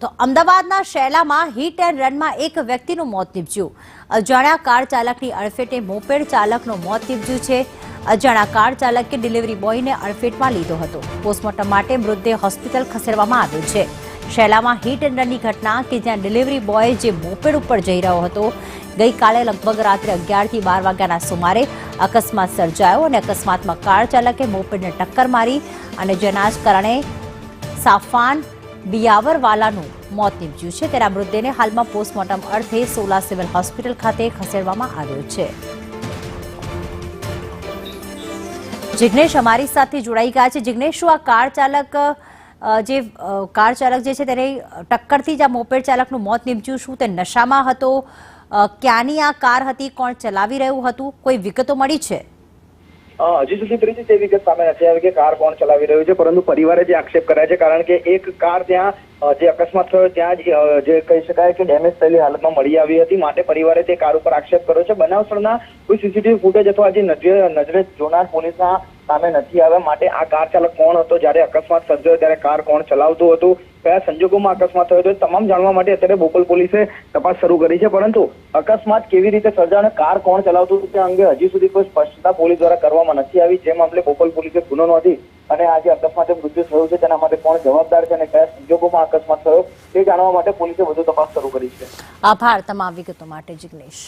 તો અમદાવાદના શેલામાં hit and રનમાં એક વ્યક્તિનું મોત નીપજ્યું। અજાણ્યા કાર ચાલકની અડફેટે મોપેડ ચાલકનું મોત નીપજ્યું છે। અજાણ્યા કાર ચાલકે ડિલિવરી બોયને અડફેટમાં લીધો હતો। પોસ્ટમોર્ટમ માટે મૃતદેહ હોસ્પિટલ ખસેડવામાં આવ્યો છે। શેલામાં હિટ એન્ડ રનની ઘટના કે જ્યાં ડિલિવરી બોય જે મોપેડ ઉપર જઈ રહ્યો હતો, ગઈકાલે લગભગ રાત્રે 11 થી 12 વાગ્યાના સુમારે અકસ્માત સર્જાયો અને અકસ્માતમાં કાર ચાલકે મોપેડને ટક્કર મારી અને જેના જ કારણે સાફાન બિયાવરવાલાનું મોત નીપજ્યું છે। તેના મૃતદેહને હાલમાં પોસ્ટમોર્ટમ અર્થે સોલા સિવિલ હોસ્પિટલ ખાતે ખસેડવામાં આવ્યો છે। જિગ્નેશ અમારી સાથે જોડાઈ ગયા છે। જિગ્નેશ, શું આ કાર ચાલક જે છે તેને ટક્કરથી જ આ મોપેડ ચાલકનું મોત નીપજ્યું? શું તે નશામાં હતો? ક્યાંની આ કાર હતી? કોણ ચલાવી રહ્યું હતું? કોઈ વિગતો મળી છે? હજી સુધી ત્રીજી તે વિગત સામે નથી આવી કે કાર કોણ ચલાવી રહ્યું છે, પરંતુ પરિવારે જે આક્ષેપ કર્યા છે, કારણ કે એક કાર ત્યાં જે અકસ્માત થયો ત્યાં જે કહી શકાય કે ડેમેજ થયેલી હાલતમાં મળી આવી હતી, માટે પરિવારે તે કાર ઉપર આક્ષેપ કર્યો છે। બનાવ સ્થળના કોઈ સીસીટીવી ફૂટેજ અથવા જે નજરે જોનાર પોલીસના સામે નથી આવ્યા, માટે આ કાર ચાલક કોણ હતો, જ્યારે અકસ્માત સર્જાયો ત્યારે કાર કોણ ચલાવતું હતું, કયા સંજોગોમાં અકસ્માત થયો હતો, તમામ જાણવા માટે અત્યારે બોપલ પોલીસે તપાસ શરૂ કરી છે। પરંતુ અકસ્માત કેવી રીતે સર્જાયો અને કાર કોણ ચલાવતું હતું તે અંગે હજી સુધી કોઈ સ્પષ્ટતા પોલીસ દ્વારા કરવામાં નથી આવી। જે મામલે બોપલ પોલીસે ગુનો નોંધી અને આજે અકસ્માતે મૃત્યુ થયું છે તેના માટે કોણ જવાબદાર છે અને કયા સંજોગોમાં અકસ્માત થયો તે જાણવા માટે પોલીસે વધુ તપાસ શરૂ કરી છે। આભાર તમામ વિગતો માટે, જિગ્નેશ।